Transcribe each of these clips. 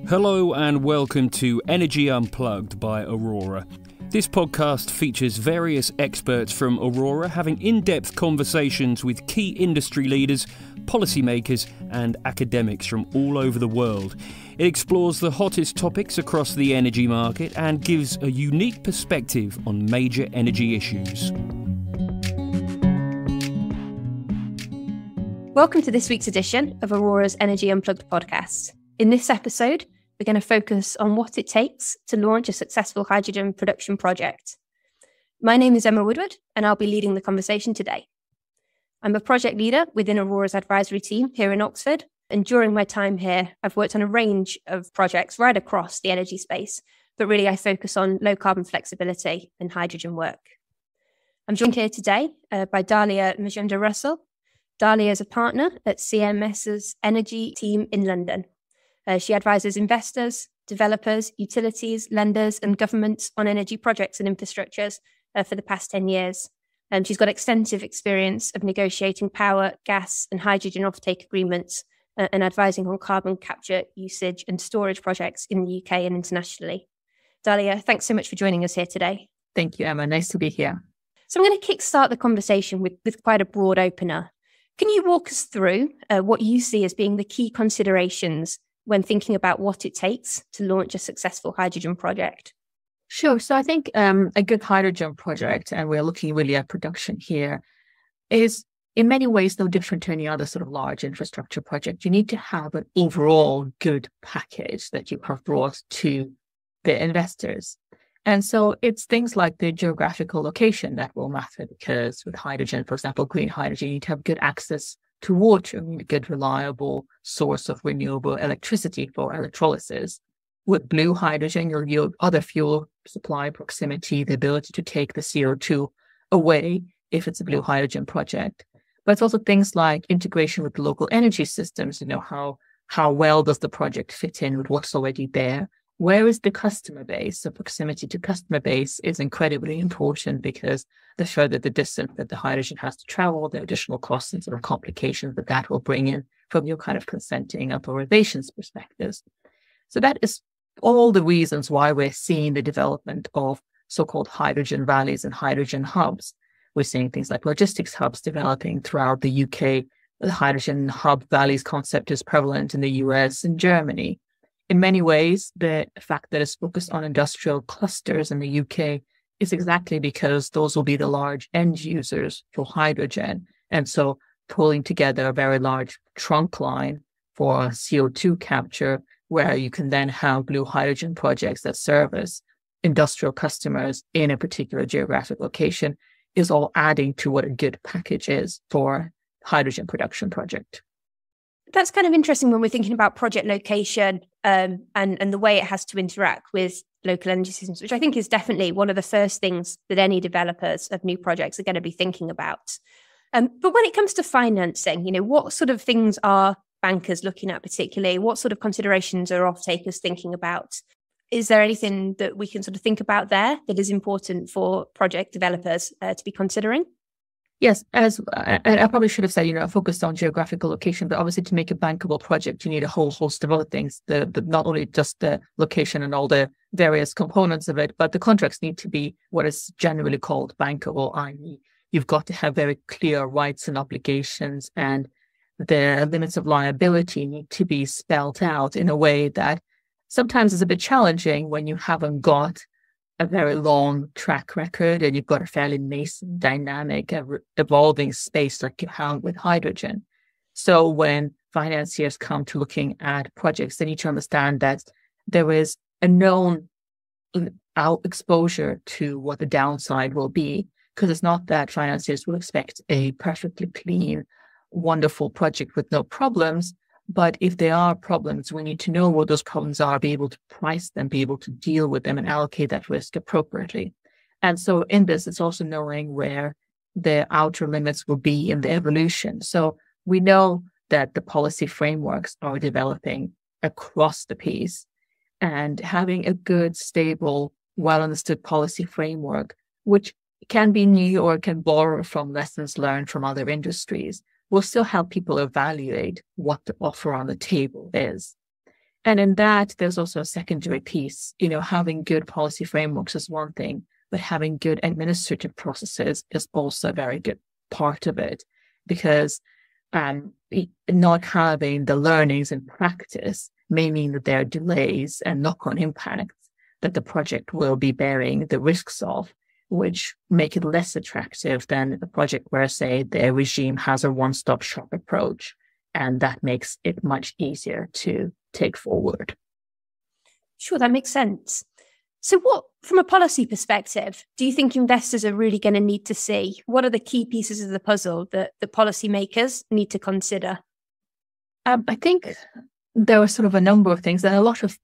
Hello and welcome to Energy Unplugged by Aurora. This podcast features various experts from Aurora having in-depth conversations with key industry leaders, policymakers and academics from all over the world. It explores the hottest topics across the energy market and gives a unique perspective on major energy issues. Welcome to this week's edition of Aurora's Energy Unplugged podcast. In this episode, we're going to focus on what it takes to launch a successful hydrogen production project. My name is Emma Woodward, and I'll be leading the conversation today. I'm a project leader within Aurora's advisory team here in Oxford, and during my time here, I've worked on a range of projects right across the energy space, but really I focus on low carbon flexibility and hydrogen work. I'm joined here today by Dalia Majumder-Russell. Dalia is a partner at CMS's energy team in London. She advises investors, developers, utilities, lenders and governments on energy projects and infrastructures for the past 10 years. She's got extensive experience of negotiating power, gas and hydrogen offtake agreements and advising on carbon capture, usage and storage projects in the UK and internationally. Dalia, thanks so much for joining us here today. Thank you, Emma. Nice to be here. So I'm going to kickstart the conversation with quite a broad opener. Can you walk us through what you see as being the key considerations when thinking about what it takes to launch a successful hydrogen project? Sure. So I think a good hydrogen project, and we're looking really at production here, is in many ways no different to any other sort of large infrastructure project. You need to have an overall good package that you have brought to the investors. And so it's things like the geographical location that will matter, because with hydrogen, for example, green hydrogen, you need to have good access to water, a good, reliable source of renewable electricity for electrolysis. With blue hydrogen, your other fuel supply proximity, the ability to take the CO2 away if it's a blue hydrogen project. But it's also things like integration with local energy systems. How well does the project fit in with what's already there? Where is the customer base? So proximity to customer base is incredibly important, because the further the distance that the hydrogen has to travel, the additional costs and sort of complications that will bring in from your kind of consenting authorizations perspectives. So that is all the reasons why we're seeing the development of so-called hydrogen valleys and hydrogen hubs. We're seeing things like logistics hubs developing throughout the UK. The hydrogen hub valleys concept is prevalent in the US and Germany. In many ways, the fact that it's focused on industrial clusters in the UK is exactly because those will be the large end users for hydrogen. And so pulling together a very large trunk line for CO2 capture, where you can then have blue hydrogen projects that service industrial customers in a particular geographic location, is all adding to what a good package is for hydrogen production project. That's kind of interesting when we're thinking about project location and the way it has to interact with local energy systems, which I think is definitely one of the first things that any developers of new projects are going to be thinking about. But when it comes to financing, what sort of things are bankers looking at particularly? What sort of considerations are off-takers thinking about? Is there anything that we can sort of think about there that is important for project developers to be considering? Yes, as I probably should have said, focused on geographical location, but obviously to make a bankable project, you need a whole host of other things. Not only just the location and all the various components of it, but the contracts need to be what is generally called bankable, i.e. you've got to have very clear rights and obligations, and the limits of liability need to be spelled out in a way that sometimes is a bit challenging when you haven't got a very long track record and you've got a fairly nascent, dynamic, evolving space like you have with hydrogen. So when financiers come to looking at projects, they need to understand that there is a known exposure to what the downside will be, because it's not that financiers will expect a perfectly clean, wonderful project with no problems. But if there are problems, we need to know what those problems are, be able to price them, be able to deal with them and allocate that risk appropriately. And so in this, it's also knowing where the outer limits will be in the evolution. So we know that the policy frameworks are developing across the piece, and having a good, stable, well-understood policy framework, which can be new or can borrow from lessons learned from other industries, will still help people evaluate what the offer on the table is. And in that, there's also a secondary piece. Having good policy frameworks is one thing, but having good administrative processes is also a very good part of it, because not having the learnings in practice may mean that there are delays and knock-on impacts that the project will be bearing the risks of, which make it less attractive than a project where, say, the regime has a one-stop shop approach, and that makes it much easier to take forward. Sure, that makes sense. So what, from a policy perspective, do you think investors are really going to need to see? What are the key pieces of the puzzle that the policymakers need to consider? I think there are sort of a number of things, and a lot of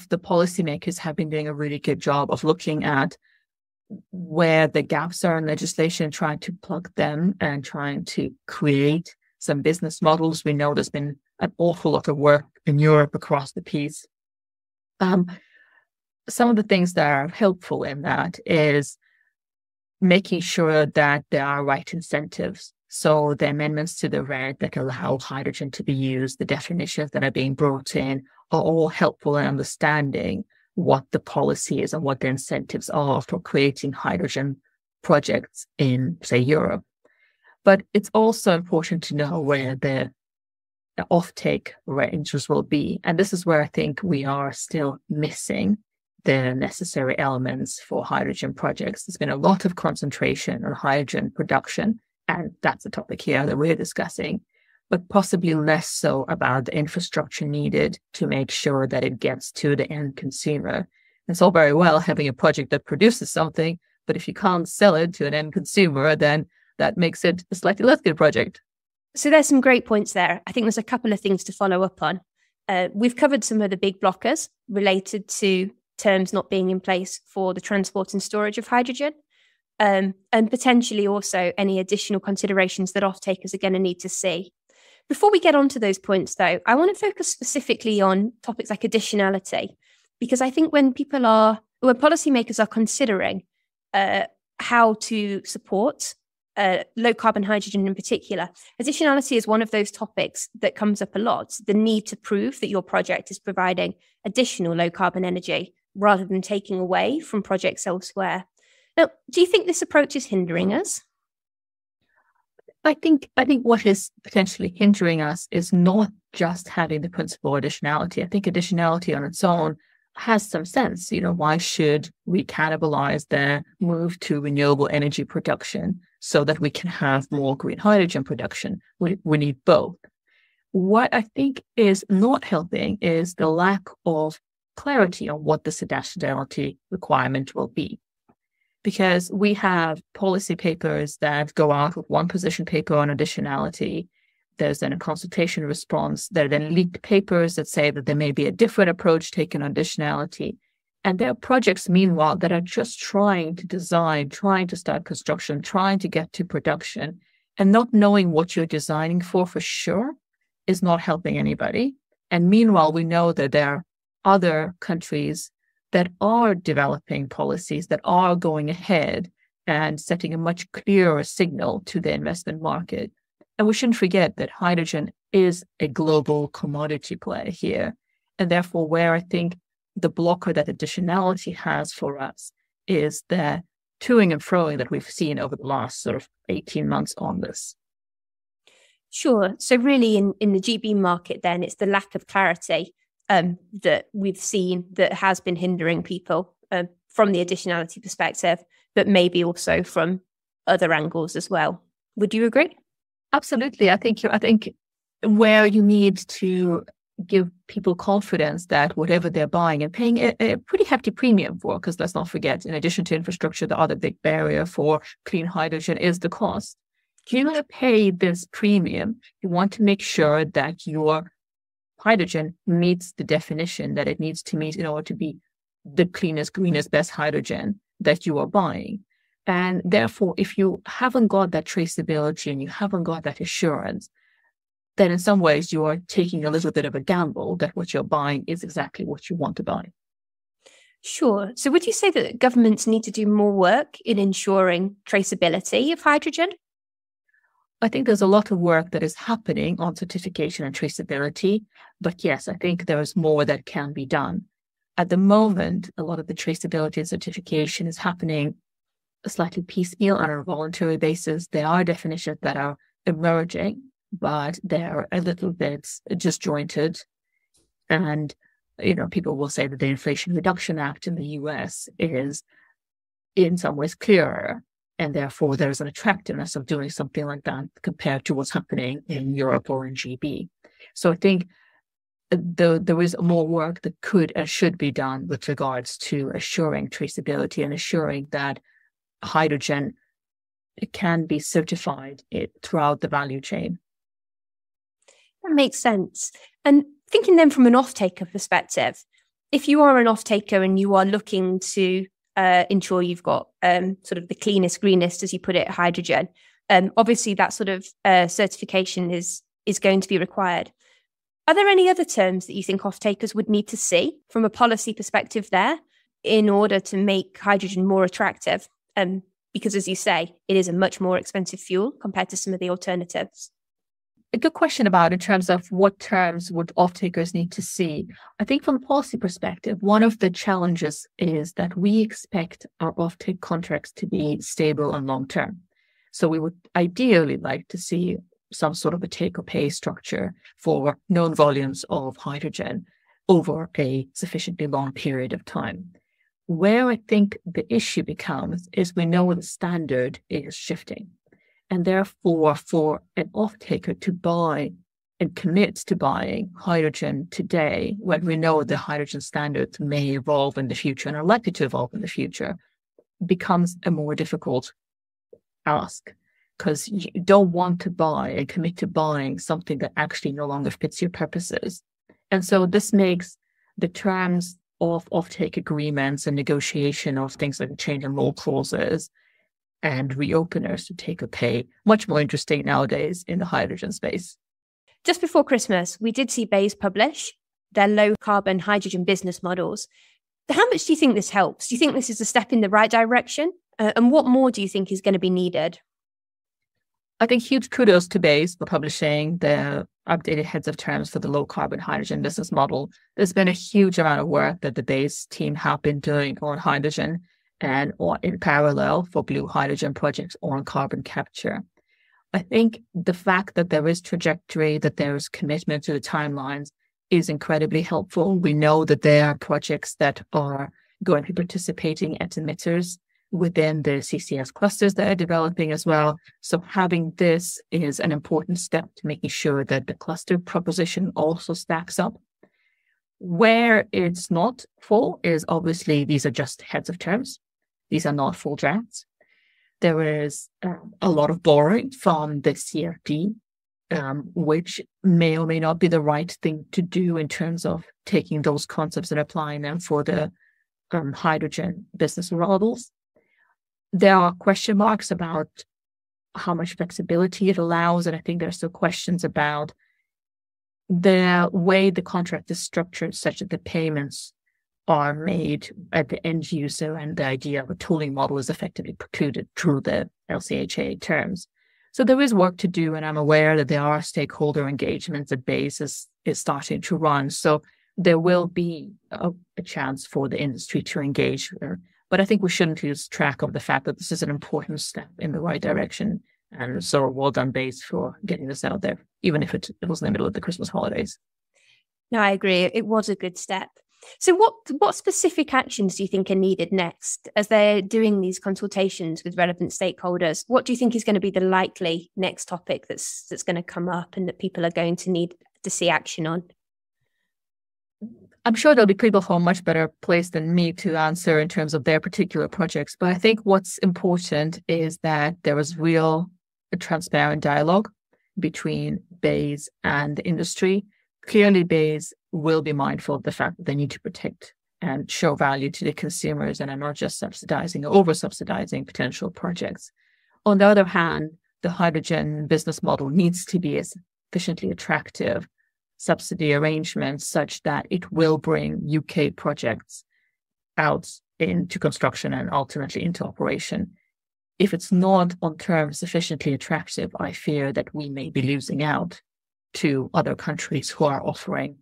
the policymakers have been doing a really good job of looking at where the gaps are in legislation, trying to plug them and trying to create some business models. We know there's been an awful lot of work in Europe across the piece. Some of the things that are helpful in that is making sure that there are right incentives. So the amendments to the RED that allow hydrogen to be used, the definitions that are being brought in, are all helpful in understanding what the policy is and what the incentives are for creating hydrogen projects in, say, Europe. But it's also important to know where the offtake ranges will be. And this is where I think we are still missing the necessary elements for hydrogen projects. There's been a lot of concentration on hydrogen production, and that's a topic here that we're discussing, but possibly less so about the infrastructure needed to make sure that it gets to the end consumer. It's all very well having a project that produces something, but if you can't sell it to an end consumer, then that makes it a slightly less good project. So there's some great points there. I think there's a couple of things to follow up on. We've covered some of the big blockers related to terms not being in place for the transport and storage of hydrogen, and potentially also any additional considerations that off-takers are going to need to see. Before we get on to those points, though, I want to focus specifically on topics like additionality, because I think when policymakers are considering how to support low carbon hydrogen in particular, additionality is one of those topics that comes up a lot. The need to prove that your project is providing additional low carbon energy rather than taking away from projects elsewhere. Now, do you think this approach is hindering us? I think what is potentially hindering us is not just having the principle of additionality. I think additionality on its own has some sense. Why should we cannibalize the move to renewable energy production so that we can have more green hydrogen production? We need both. What I think is not helping is the lack of clarity on what this additionality requirement will be. Because we have policy papers that go out with one position paper on additionality. There's then a consultation response. There are then leaked papers that say that there may be a different approach taken on additionality. And there are projects, meanwhile, that are just trying to design, trying to start construction, trying to get to production, and not knowing what you're designing for sure is not helping anybody. And meanwhile, we know that there are other countries that are developing policies that are going ahead and setting a much clearer signal to the investment market. And we shouldn't forget that hydrogen is a global commodity play here. And therefore, where I think the blocker that additionality has for us is the toing and froing that we've seen over the last sort of 18 months on this. Sure. So really in the GB market, then it's the lack of clarity that we've seen that has been hindering people from the additionality perspective, but maybe also from other angles as well. Would you agree? Absolutely. I think where you need to give people confidence that whatever they're buying and paying a pretty hefty premium for, because let's not forget, in addition to infrastructure, the other big barrier for clean hydrogen is the cost. If you're going to pay this premium, you want to make sure that your hydrogen meets the definition that it needs to meet in order to be the cleanest, greenest, best hydrogen that you are buying. And therefore, if you haven't got that traceability and you haven't got that assurance, then in some ways you are taking a little bit of a gamble that what you're buying is exactly what you want to buy. Sure. So would you say that governments need to do more work in ensuring traceability of hydrogen? I think there's a lot of work that is happening on certification and traceability, but yes, I think there is more that can be done. At the moment, a lot of the traceability and certification is happening slightly piecemeal on a voluntary basis. There are definitions that are emerging, but they're a little bit disjointed. And, people will say that the Inflation Reduction Act in the US is in some ways clearer. And therefore, there's an attractiveness of doing something like that compared to what's happening in Europe or in GB. So I think there is more work that could and should be done with regards to assuring traceability and assuring that hydrogen can be certified throughout the value chain. That makes sense. And thinking then from an off-taker perspective, if you are an off-taker and you are looking to ensure you've got sort of the cleanest, greenest, as you put it, hydrogen, obviously that sort of certification is going to be required. Are there any other terms that you think off-takers would need to see from a policy perspective there in order to make hydrogen more attractive? Because as you say, it is a much more expensive fuel compared to some of the alternatives. A good question about in terms of what terms would off-takers need to see. I think from a policy perspective, one of the challenges is that we expect our off-take contracts to be stable and long-term. So we would ideally like to see some sort of a take-or-pay structure for known volumes of hydrogen over a sufficiently long period of time. Where I think the issue becomes is we know the standard is shifting. And therefore, for an off-taker to buy and commit to buying hydrogen today, when we know the hydrogen standards may evolve in the future and are likely to evolve in the future, becomes a more difficult ask, because you don't want to buy and commit to buying something that actually no longer fits your purposes. And so this makes the terms of off-take agreements and negotiation of things like change in law clauses and reopeners to take or pay much more interesting nowadays in the hydrogen space. Just before Christmas, we did see BEIS publish their low carbon hydrogen business models. How much do you think this helps? Do you think this is a step in the right direction? And what more do you think is going to be needed? I think huge kudos to BEIS for publishing the updated heads of terms for the low carbon hydrogen business model. There's been a huge amount of work that the BEIS team have been doing on hydrogen and or in parallel for blue hydrogen projects on carbon capture. I think the fact that there is trajectory, that there is commitment to the timelines is incredibly helpful. We know that there are projects that are going to be participating as emitters within the CCS clusters that are developing as well. So having this is an important step to making sure that the cluster proposition also stacks up. Where it's not full is obviously these are just heads of terms. These are not full drafts. There is a lot of borrowing from the CRD, which may or may not be the right thing to do in terms of taking those concepts and applying them for the hydrogen business models. There are question marks about how much flexibility it allows, and I think there are still questions about the way the contract is structured such that the payments are made at the end user and the idea of a tooling model is effectively precluded through the LCHA terms. So there is work to do, and I'm aware that there are stakeholder engagements that BEIS is starting to run. So there will be a chance for the industry to engage here. But I think we shouldn't lose track of the fact that this is an important step in the right direction. And so well done, BEIS, for getting this out there, even if it was in the middle of the Christmas holidays. No, I agree. It was a good step. So what specific actions do you think are needed next as they're doing these consultations with relevant stakeholders? What do you think is going to be the likely next topic that's going to come up and that people are going to need to see action on? I'm sure there'll be people who are much better placed than me to answer in terms of their particular projects. But I think what's important is that there is real transparent dialogue between BEIS and the industry. Clearly, BEIS will be mindful of the fact that they need to protect and show value to the consumers and are not just subsidizing or over-subsidizing potential projects. On the other hand, the hydrogen business model needs to be as sufficiently attractive subsidy arrangements such that it will bring UK projects out into construction and ultimately into operation if it's not on terms sufficiently attractive, I fear that we may be losing out to other countries who are offering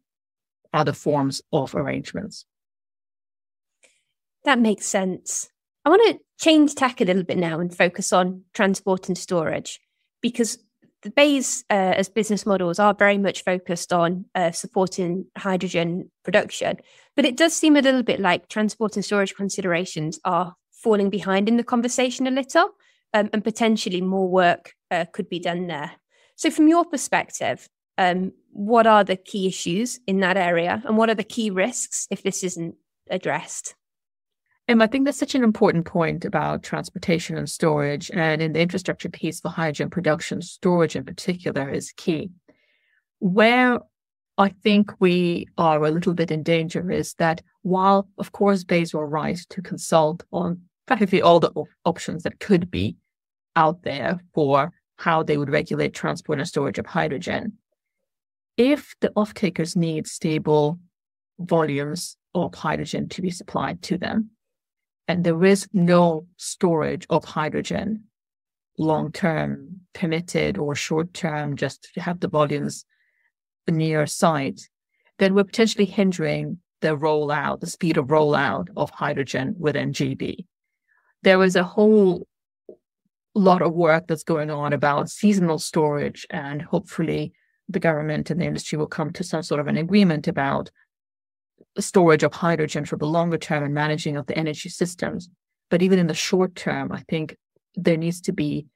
other forms of arrangements. That makes sense. I want to change tack a little bit now and focus on transport and storage, because the BEIS as business models are very much focused on supporting hydrogen production. But it does seem a little bit like transport and storage considerations are falling behind in the conversation a little, and potentially more work could be done there. So from your perspective, what are the key issues in that area, and what are the key risks if this isn't addressed? I think that's such an important point about transportation and storage. And in the infrastructure piece for hydrogen production, storage in particular is key. Where I think we are a little bit in danger is that while, of course, BEIS were right to consult on practically all the options that could be out there for how they would regulate transport and storage of hydrogen, if the off-takers need stable volumes of hydrogen to be supplied to them, and there is no storage of hydrogen long-term permitted or short-term just to have the volumes near site, then we're potentially hindering the speed of rollout of hydrogen within GB. There is a whole lot of work that's going on about seasonal storage, and hopefully the government and the industry will come to some sort of an agreement about storage of hydrogen for the longer term and managing of the energy systems. But even in the short term, I think there needs to be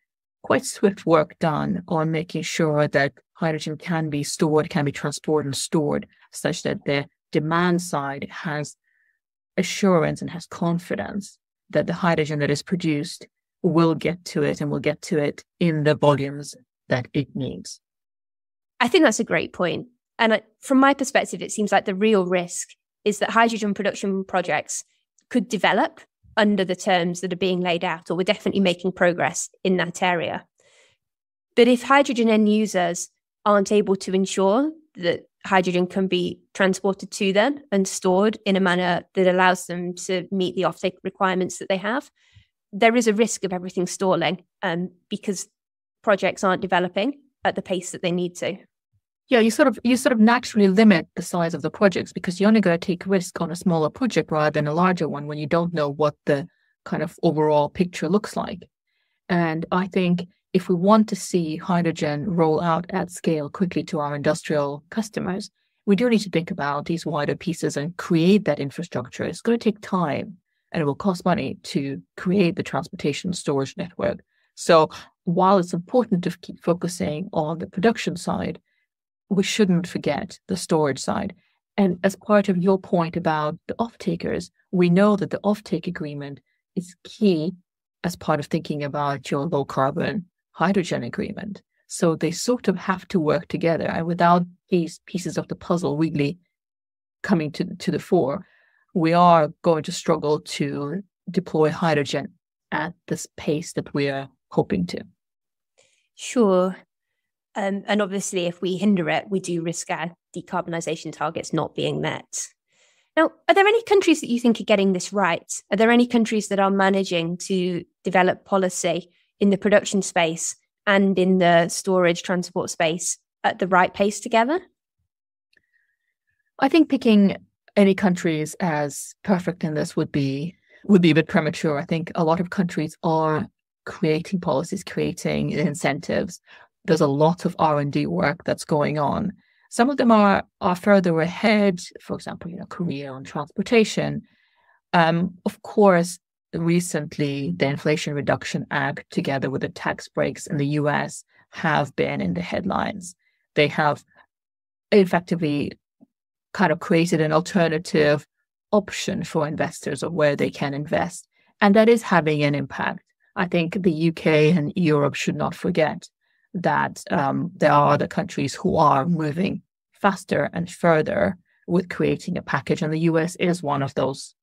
quite swift work done on making sure that hydrogen can be stored, can be transported and stored, such that the demand side has assurance and has confidence that the hydrogen that is produced will get to it, and will get to it in the volumes that it needs. I think that's a great point. And from my perspective, it seems like the real risk is that hydrogen production projects could develop under the terms that are being laid out, or we're definitely making progress in that area. But if hydrogen end users aren't able to ensure that hydrogen can be transported to them and stored in a manner that allows them to meet the offtake requirements that they have, there is a risk of everything stalling because projects aren't developing at the pace that they need to. Yeah, you sort of naturally limit the size of the projects because you're only going to take risk on a smaller project rather than a larger one when you don't know what the kind of overall picture looks like. And I think if we want to see hydrogen roll out at scale quickly to our industrial customers, we do need to think about these wider pieces and create that infrastructure. It's going to take time and it will cost money to create the transportation storage network. So while it's important to keep focusing on the production side, we shouldn't forget the storage side. And as part of your point about the off-takers, we know that the off-take agreement is key as part of thinking about your low-carbon hydrogen agreement. So they sort of have to work together. And without these pieces of the puzzle really coming to the fore, we are going to struggle to deploy hydrogen at this pace that we are hoping to. Sure. And obviously, if we hinder it, we do risk our decarbonisation targets not being met. Now, are there any countries that you think are getting this right? Are there any countries that are managing to develop policy in the production space and in the storage transport space at the right pace together? I think picking any countries as perfect in this would be a bit premature. I think a lot of countries are creating policies, creating incentives. There's a lot of R&D work that's going on. Some of them are further ahead. For example, Korea on transportation. Of course, recently the Inflation Reduction Act, together with the tax breaks in the US, have been in the headlines. They have effectively kind of created an alternative option for investors of where they can invest. And that is having an impact. I think the UK and Europe should not forget that there are other countries who are moving faster and further with creating a package, and the US is one of those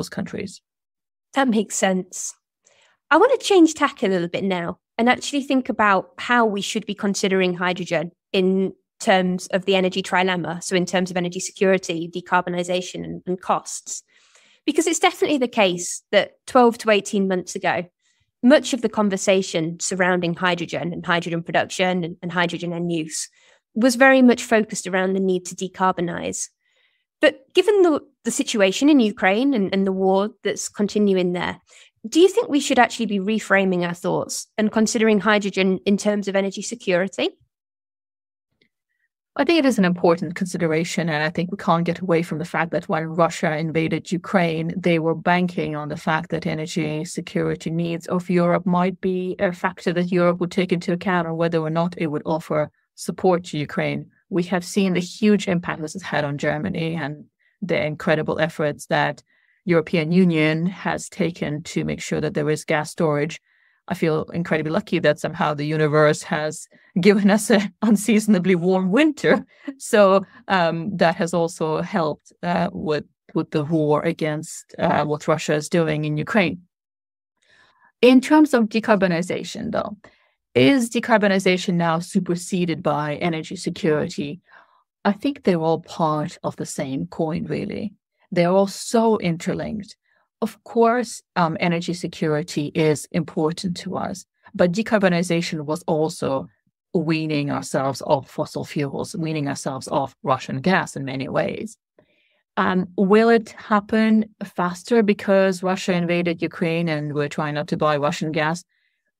countries. That makes sense. I want to change tack a little bit now and actually think about how we should be considering hydrogen in terms of the energy trilemma, so in terms of energy security, decarbonisation and costs. Because it's definitely the case that 12 to 18 months ago, much of the conversation surrounding hydrogen and hydrogen production and hydrogen end use was very much focused around the need to decarbonise. But given the situation in Ukraine and the war that's continuing there, do you think we should actually be reframing our thoughts and considering hydrogen in terms of energy security? I think it is an important consideration, and I think we can't get away from the fact that when Russia invaded Ukraine, they were banking on the fact that energy security needs of Europe might be a factor that Europe would take into account on whether or not it would offer support to Ukraine. We have seen the huge impact this has had on Germany and the incredible efforts that European Union has taken to make sure that there is gas storage. I feel incredibly lucky that somehow the universe has given us an unseasonably warm winter. So that has also helped with the war against what Russia is doing in Ukraine. In terms of decarbonization, though, is decarbonization now superseded by energy security? I think they're all part of the same coin, really. They're all so interlinked. Of course, energy security is important to us, but decarbonization was also weaning ourselves off fossil fuels, weaning ourselves off Russian gas in many ways. Will it happen faster because Russia invaded Ukraine and we're trying not to buy Russian gas?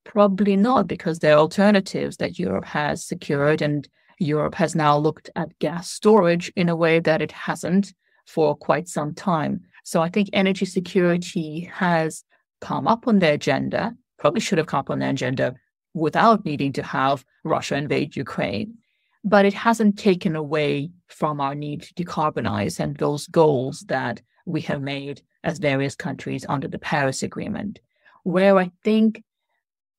Probably not, because there are alternatives that Europe has secured, and Europe has now looked at gas storage in a way that it hasn't for quite some time. So I think energy security has come up on the agenda, probably should have come up on the agenda without needing to have Russia invade Ukraine. But it hasn't taken away from our need to decarbonize and those goals that we have made as various countries under the Paris Agreement. Where I think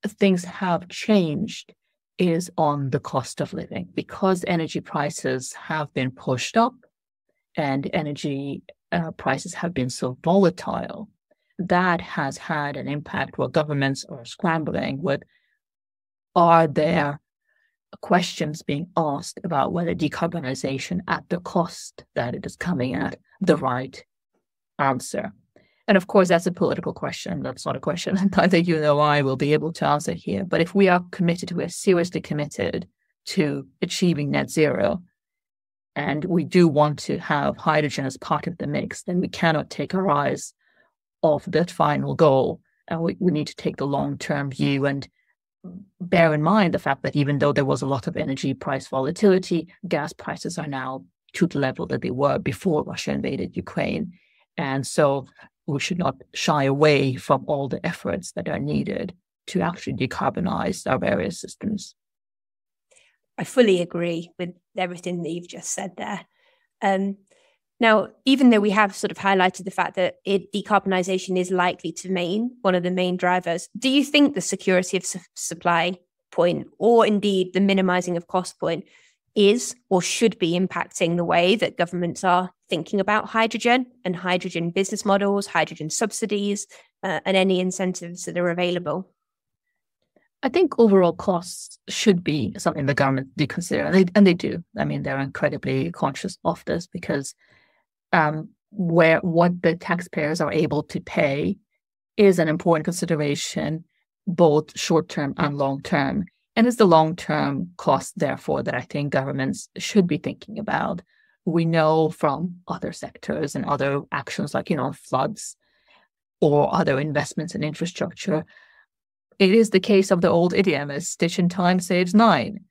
things have changed is on the cost of living, because energy prices have been pushed up and energy prices have been so volatile. That has had an impact where governments are scrambling with, are there questions being asked about whether decarbonization at the cost that it is coming at the right answer? And of course, that's a political question. That's not a question that neither you nor I will be able to answer here. But if we are committed, we are seriously committed to achieving net zero, and we do want to have hydrogen as part of the mix, then we cannot take our eyes off that final goal. And we need to take the long-term view and bear in mind the fact that even though there was a lot of energy price volatility, gas prices are now to the level that they were before Russia invaded Ukraine. And so we should not shy away from all the efforts that are needed to actually decarbonize our various systems. I fully agree with everything that you've just said there. Now, even though we have sort of highlighted the fact that decarbonisation is likely to remain one of the main drivers, do you think the security of supply point, or indeed the minimising of cost point, is or should be impacting the way that governments are thinking about hydrogen and hydrogen business models, hydrogen subsidies, and any incentives that are available? I think overall costs should be something the government do consider, and they do. I mean, they're incredibly conscious of this because what the taxpayers are able to pay is an important consideration, both short-term and long-term. And it's the long-term cost, therefore, that I think governments should be thinking about. We know from other sectors and other actions like, floods or other investments in infrastructure, it is the case of the old idiom, a stitch in time saves nine.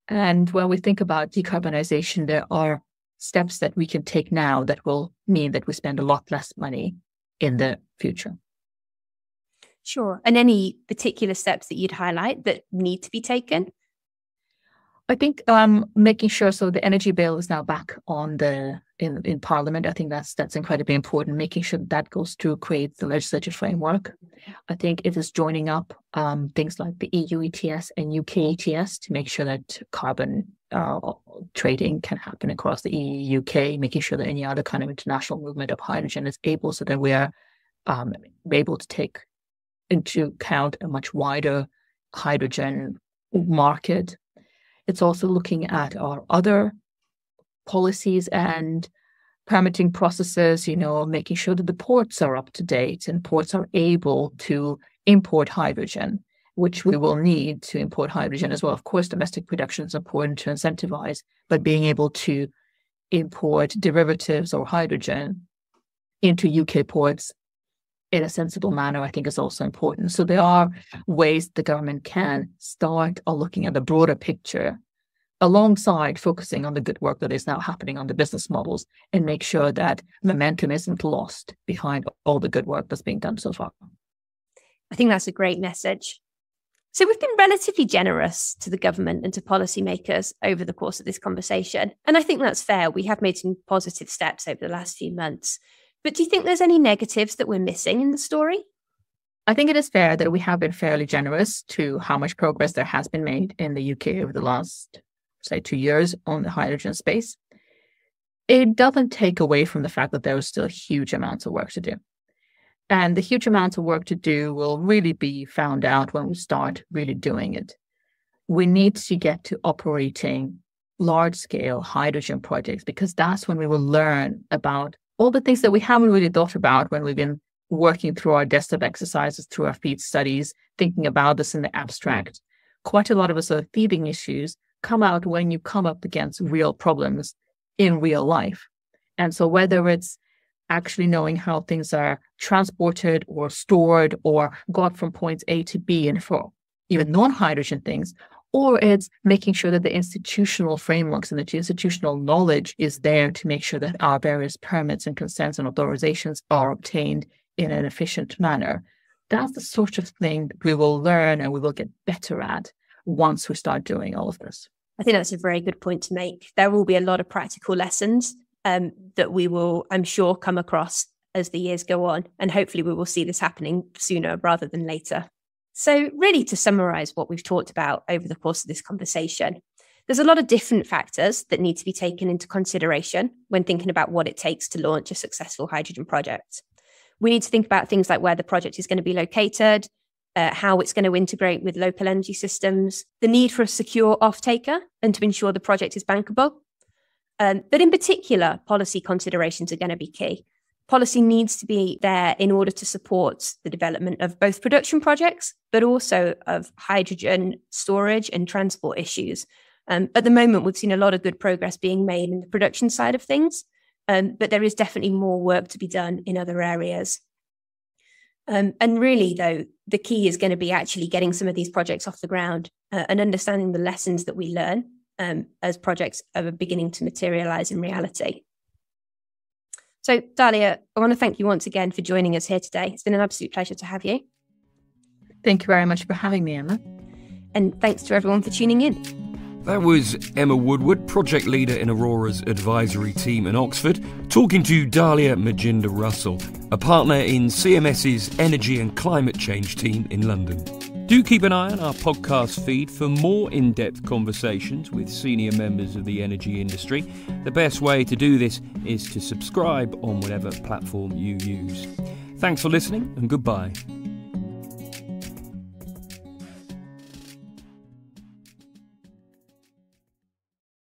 And when we think about decarbonization, there are steps that we can take now that will mean that we spend a lot less money in the future. Sure. And any particular steps that you'd highlight that need to be taken? I think making sure so the energy bill is now back on in Parliament. I think that's incredibly important. Making sure that goes through, creates the legislative framework. I think it is joining up things like the EU ETS and UK ETS to make sure that carbon trading can happen across the EU, UK, making sure that any other kind of international movement of hydrogen is able, so that we are able to take into account a much wider hydrogen market. It's also looking at our other policies and permitting processes, making sure that the ports are up to date and ports are able to import hydrogen, which we will need to import hydrogen as well. Of course, domestic production is important to incentivize, but being able to import derivatives or hydrogen into UK ports in a sensible manner, I think, is also important. So there are ways the government can start looking at the broader picture alongside focusing on the good work that is now happening on the business models and make sure that momentum isn't lost behind all the good work that's being done so far. I think that's a great message. So we've been relatively generous to the government and to policymakers over the course of this conversation. And I think that's fair. We have made some positive steps over the last few months. But do you think there's any negatives that we're missing in the story? I think it is fair that we have been fairly generous to how much progress there has been made in the UK over the last, say, 2 years on the hydrogen space. It doesn't take away from the fact that there is still huge amounts of work to do. And the huge amounts of work to do will really be found out when we start really doing it. We need to get to operating large-scale hydrogen projects, because that's when we will learn about all the things that we haven't really thought about when we've been working through our desktop exercises, through our feed studies, thinking about this in the abstract. Quite a lot of the sort of thieving issues come out when you come up against real problems in real life. And so whether it's actually knowing how things are transported or stored or got from point A to B, and for even non-hydrogen things, or it's making sure that the institutional frameworks and the institutional knowledge is there to make sure that our various permits and consents and authorizations are obtained in an efficient manner. That's the sort of thing that we will learn and we will get better at once we start doing all of this. I think that's a very good point to make. There will be a lot of practical lessons that we will, I'm sure, come across as the years go on. And hopefully we will see this happening sooner rather than later. So really, to summarize what we've talked about over the course of this conversation, there's a lot of different factors that need to be taken into consideration when thinking about what it takes to launch a successful hydrogen project. We need to think about things like where the project is going to be located, how it's going to integrate with local energy systems, the need for a secure off-taker, and to ensure the project is bankable. But in particular, policy considerations are going to be key. Policy needs to be there in order to support the development of both production projects, but also of hydrogen storage and transport issues. At the moment, we've seen a lot of good progress being made in the production side of things, but there is definitely more work to be done in other areas. And really, though, the key is going to be actually getting some of these projects off the ground and understanding the lessons that we learn as projects are beginning to materialize in reality. So, Dalia, I want to thank you once again for joining us here today. It's been an absolute pleasure to have you. Thank you very much for having me, Emma. And thanks to everyone for tuning in. That was Emma Woodward, project leader in Aurora's advisory team in Oxford, talking to Dalia Majumder-Russell, a partner in CMS's Energy and Climate Change team in London. Do keep an eye on our podcast feed for more in-depth conversations with senior members of the energy industry. The best way to do this is to subscribe on whatever platform you use. Thanks for listening and goodbye.